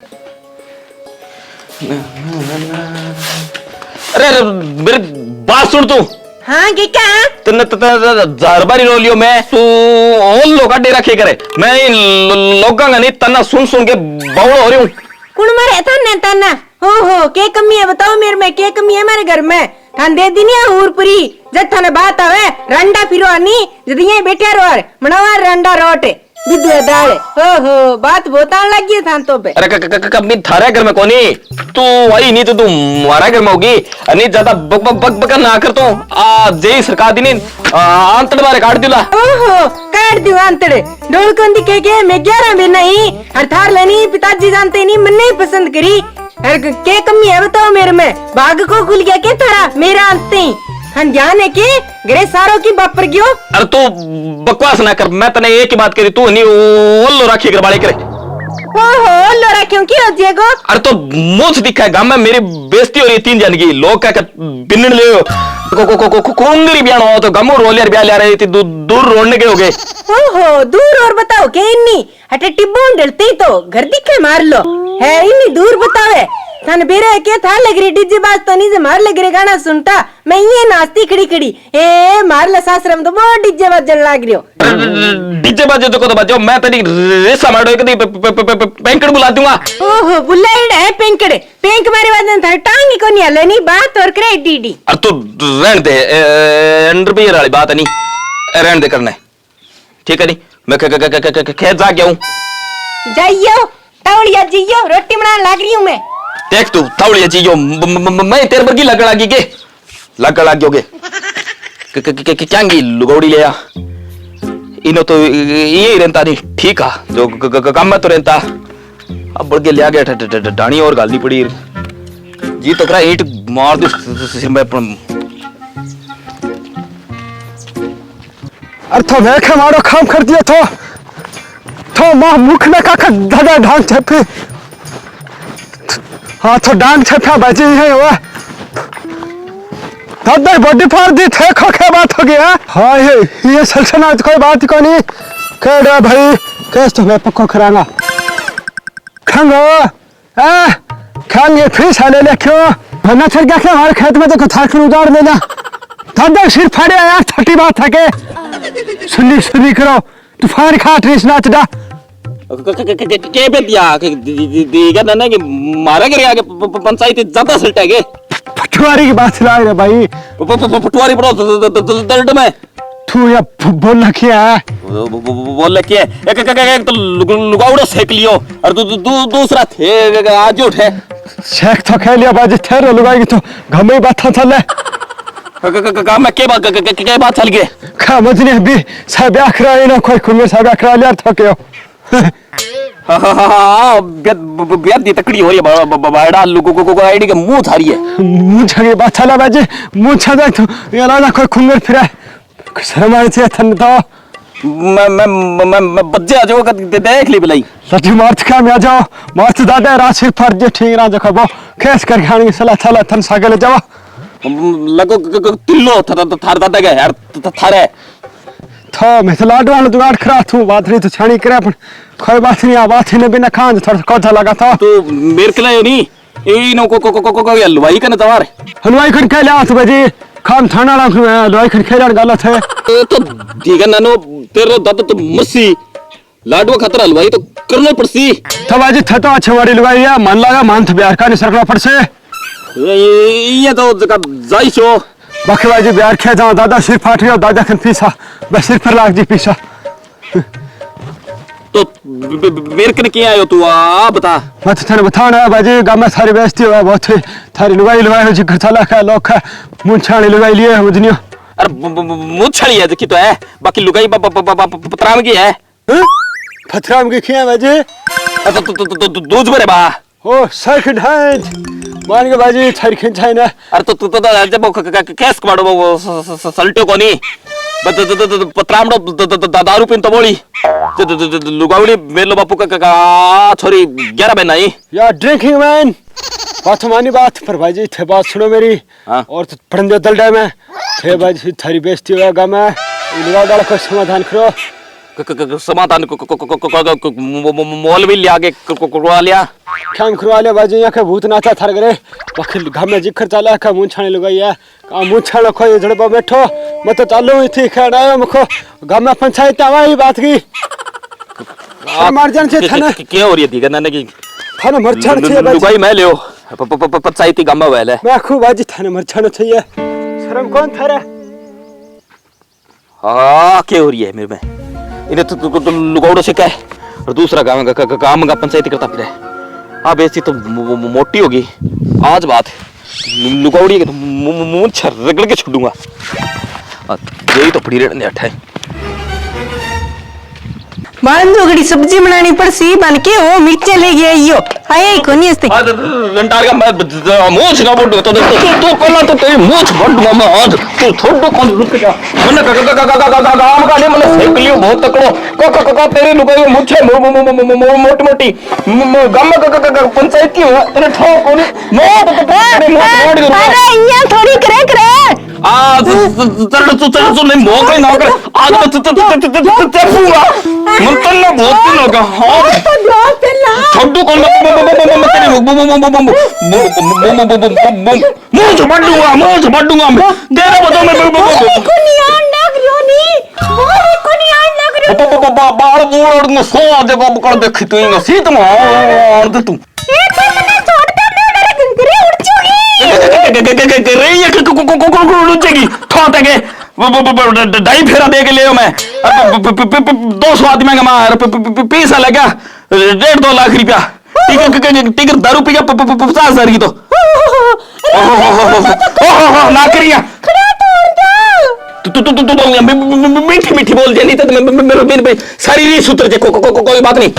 अरे मेरी बात सुन तू। हाँ क्या तने बारी रो लियो मैं तू और लोग डेरा खे करे मैं इन लोगों का नहीं तना सुन सुन के बावड़ा हो रही हूँ। कुण मरे तना तना हो के कमी है बताओ मेरे में के कमी है मेरे घर में थान दे दी नहीं ऊरपुरी जब थाने बात आवे रंडा फिरो आनी जब ये बैठे रोर मनावा रंडा रोटे विद्या दाल हो बात बताने लगी है थान तो पे। अरे कब थारे घर में कोनी तू आई नहीं तो तू हमारा घर में होगी नहीं ज्यादा बक बक बक बक ना कर तो आ जय सरकार दी नहीं आंतड़ बारे काट दिला। ओहो काट दियो आंतड़ डोल कंदी के मैं 11 में नहीं हर थार लेनी पिताजी जानते नहीं मन नहीं पसंद करी अरे के कमी है बताओ मेरे में बाग को खुल गया क्या थारा मेरा अंते हम ध्यान है कि गरे सारों की बापर क्यों। अरे तू बकवास ना कर मैं तने एक ही बात करी तू नहीं ओल्लो राखी घर वाले करे। ओहो ओल्लो राखी क्यों होती है गो। अरे तो मुझ दिखा है गांव में मेरी बेइज्जती हो रही 3 जन की लोग क्या बिन्न ले को कुंगरी ब्याह हो तो गमो रोलियर ब्याह ले रहे थे दूर रोने के हो गए। ओहो दूर और बताओ के इन्नी हटे टिब्बों डलती तो घर दिखे मार लो है इन्नी दूर बतावे थाने बेरे के था लग रही डीजे बाज तो नहीं से मार लग रही गाना सुनता मैं ये नाचती खड़ी खड़ी ए मार ला सासरम तो बहुत डीजे बाजन लाग रही हो। डीजे बाजे तो को तो बजाओ मैं तेरी रेसा मारो कदी पेंकड़ बुला दूंगा। ओहो बुलाइड है पेंकड़ पेंक मारे बाजन था टांग को नहीं हले नहीं बात और करे डीडी। अरे तू रहने दे अंडरवियर वाली बात नहीं रहने दे करना है ठीक है नहीं मैं खेत जा गया हूँ जाइयो टावड़िया जियो रोटी बनाने लाग रही हूँ मैं। देख तू थावड़िया चीजो मैं तेरे पर की लग लागोगे क्या लुगौड़ी लिया इनो तो ये रहता नहीं ठीक है जो काम में तो रहता अब बढ़ के लिया गया डाणी और गालनी पड़ी जी तो करा ईंट मार दो सिर में अर्थो वेखे मारो काम कर दिया तो मां मुख में काका दादा ढांग छपे हाँ तो डांग छपा बची है वो दादा बॉडी फाड़ दी थे खोखे बात हो गया। हाँ ये सल्तनत कोई बात को नहीं कह रहा भाई कैसे तो मैं पक्को कराना खंगो खान ये फिर साले ले क्यों वरना चल गया क्या हमारे खेत में तो थाकन उजाड़ देना दादा सिर फाड़े यार छोटी बात है के सुनी करो तूफान खाट रेस नाच डा के पे दिया देगा ना कि मारा कर आगे पंचायत ज्यादा सलटेगे पटवारी की बात ला रे भाई पटवारी बड़ो दर्द में तू या बोल क्या बोल क्या एक तो लुगावड़ा सेक लियो और दूसरा थे आज उठे शेख तो कह लिया बाजी थे रो लुगाई तो घमे बात चले काम में के बात चल गए खा मजने भी सब आखरा ना कोई कुमे सब आखरा लिया थके बेद दी तकड़ी हो रही है बड़ा लोगों को आईडी के मुंह थारी है मुंह छगे बात चला बाजी मुंह छदा तो ये ना कोई खुंगर फिरा शर्म आई थी थन तो मैं बच्चे आ जाओ देख ली भलाई सच्ची मार्च का मैं आ जाओ मार्च दादा राशि फर्ज ठीक ना जो खबो केस कर खाने सला चला थन सागले जाओ लगो तिल्लो थार दादा गए यार थारे तो मैं तो लाडू वाला जुगाड़ करा तू बात नहीं तो छानी करे पर कोई बात नहीं बात ही ने बिना खान थोड़ा कोथा लगा था तो मेरे के लिए नहीं ए नो को हलवाई का नवार हलवाई खन के लिया तो बजी खान थाना ला हलवाई खन खेला गलत है तो ठीक है नानो तेरे दादा तो मसी लाडू खतरा हलवाई तो करना पड़सी तो बाजी थे तो अच्छे वाली हलवाई है मन लगा मान तो बिहार का नहीं सरकना पड़से ये तो जगह जाई छो बाकी बाजी बिहार खे जाओ दादा सिर फाट गया दादा खन पीसा बस सिर पर लाग जी पीसा तो मेरे कने क्या आयो तू आ बता मत थाने बताना बाजी गांव में सारी बेइज्जती हुआ बहुत थारी लुगाई लुगाई जिगर चला का लोग का मुंछाणी लुगाई लिए है मुझनियो अरे मुंछाणी है देखी तो है बाकी लुगाई पतराम की है पतराम की क्या बाजी तो दूध मेरे बा ओ सर ढांच मान के बाजी थारी खिंचाई ना अरे तो जब कैस कमाड़ो वो सल्टे को नहीं पतराम दारू पिन तो बोली लुगावड़ी मेलो बापू का छोरी 11 बहन आई यार ड्रिंकिंग मैन बात मानी बात पर भाई थे बात सुनो मेरी और तो पढ़न दो दल में थे भाई थारी बेइज्जती हुआ गाँव में लुगाव डाल को समाधान करो समाधान मौलवी लिया के करवा लिया। काम करवा ले बाजी यहाँ के भूत नाचा थर गरे वकील घर में जिक्र चला का मुंह छाने लुगाई है का मुंह छाने खो ये जड़बा बैठो मैं तो चालू ही थी खड़ा है मुखो घर में पंचायत आवाई बात की मार्जन से थाना क्या हो रही है दिखा ना कि थाना मरछान छे बाजी लुगाई मैं लियो पंचायती गामा वाले मैं खूब बाजी थाना मरछान छे शर्म कौन थारा हाँ क्या हो रही है मेरे में इन्हें तो लुगावड़ो से क्या है और दूसरा काम का पंचायती करता फिर हाँ बेइज्जती तो मोटी होगी आज बात लुगावड़ी के तो मुंह रगड़ के छोड़ूंगा यही तो पड़ी रहने अठाई मान दो घड़ी सब्जी बनानी पड़सी बन के वो मिर्चे ले गया यो आए कोनी अस्ते रंटार का मैं मुंह ना बोल तो तू कोला तो तेरी मुंह बोल दूंगा मैं आज तू थोड़ा कौन रुक जा मैंने काम का नहीं मैंने सेक लियो बहुत तकड़ो को तेरे लुगाई मुंह मोटी मोटी गम पंचायत की हो तेरे ठो कोनी मोट अरे ये थोड़ी करे आज चल नहीं मोक नहीं ना कर आज चपूंगा मुंतल्ला बहुत दिन होगा हां तो दोस्त ला छोटू कौन तेरे मुंह झपट दूंगा मैं तेरा बताओ मैं को नियान लग रियो नी मोरे को नियान लग रियो बाल बोल में सो दे कर देख तू ना सीत मार दे तू ए तो मने छोड़ दे मेरे गंगरे उड़ चुकी रे ये उड़ेगी ठोते के ढाई फेरा दे के ले मैं 200 आदमी का मार पैसा लगा 1.5-2 लाख रुपया टिकट दारू पी 50,000 की तो ना करिया तू मीठी मीठी बोल जानी तो मेरे शरीर सूत्र जे कोई बात नहीं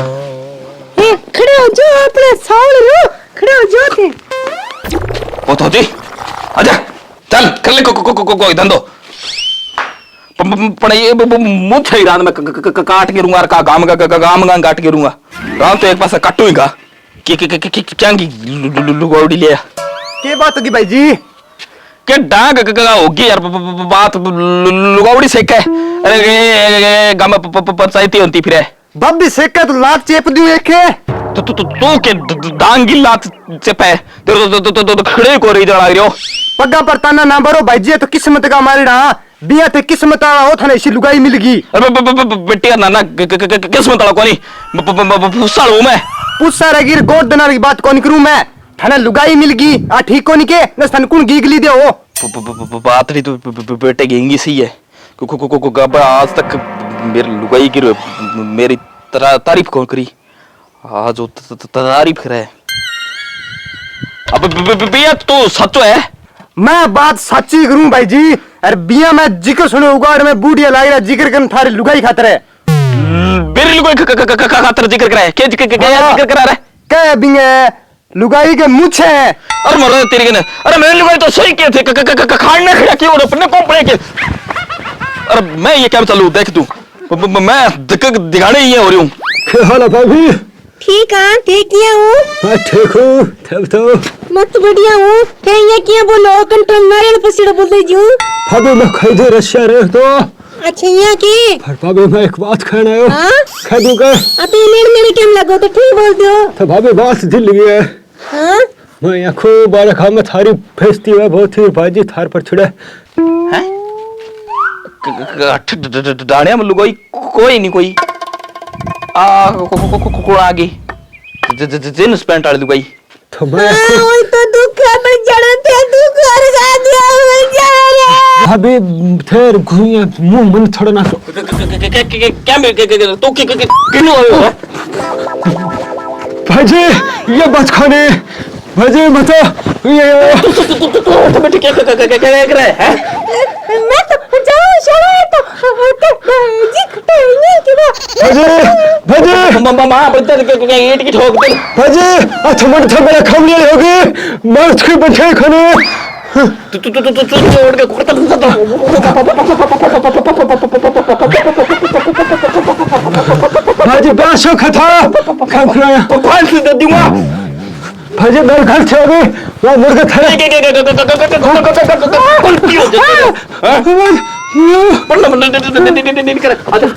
ए खड़े हो जो अपने साउल रो खड़े हो जो थे वो तो जी आजा चल कर ले कोई धंधो पण ये मुंह छई रात में काट के रूंगा का गाम काट के रूंगा राम तो एक पास काटूंगा क्या लुगौड़ी लिया के बात होगी भाई जी के डांग होगी यार बात लुगौड़ी से क्या अरे गाम पंचायती होती फिर बब्बी से क्या तो लात चेप दूं एक तू के डांग की लात चेपे तो खड़े को रही जड़ा रही हो पग्गा पर ताना ना बरो भाई जी तो किस्मत का मारना बिया ते किस्मत आ हो थाने इसी लुगाई मिल गई अरे बेटिया नाना किस्मत वाला कोनी फुसाल हूं मैं पुसा रगिर गोद देना की बात कौन करूं मैं थाने लुगाई मिल गई आ ठीक कोनी के न सनकुन गीगली दे हो बात नहीं तो बेटे गेंगी सही है गबा आज तक मेरी लुगाई की मेरी तारीफ कौन करी आज वो तारीफ करे अब भैया तो सच है मैं बात सच्ची करूं भाई जी अरे बिया मैं जिक्र सुने उगाड़ में बूढ़िया लाई रहा जिक्र कर थारी लुगाई खातर है मेरी लुगाई खातर जिक्र करा है क्या जिक्र करा रहा है क्या बिंगे लुगाई के मुछ है अरे मर तेरी के अरे मेरी लुगाई तो सही के थे खाने खड़ा क्यों अपने को पड़े के अरे मैं ये क्या चलू देख तू मैं दिखाने ही हो रही हूँ क्या हाल है भाभी ठीक है ठीक किया हूँ मैं ठीक हूँ तब तो मत बढ़िया हूँ क्या ये क्या बोलो कंट्रोल मारे न पसीना बोल दे जूं भाभी मैं खाई दे रशिया रह तो अच्छा ये की पर भाभी मैं एक बात कहना है हां कह दूंगा अबे मेरे केम लगो तो ठीक बोल दो तो भाभी बात दिल गई है हां मैं यहाँ खूब बार खा में थारी फेस्ती है बहुत ही भाजी थार पर छिड़े हैं डाणिया में लुगाई कोई नहीं कोई कोण आ गई जींस पैंट वाली लुगाई तो मैं ओए तो दुख है पर जड़ पे दुख और गा दिया बेचारे भाभी थेर घुइया मुंह मन छोड़ना तो क्या तू किनु आयो है भाजी ये बात खाने भाजी मत ये तो बेटे क्या कर रहा है मैं तो जाओ चलो तो जी खटे नहीं कि भाजी भाजी मां बता ईंट की ठोक दे भाजी अच्छा था मेरा खमली होगी मैं उसके बैठे खाने तू छोड़ के कुर्ता भाजी बड़ा शौक था काम कराया फांस दे दूंगा भाजी मेरे घर से होगी वो मुर्गा था पडलं. अरे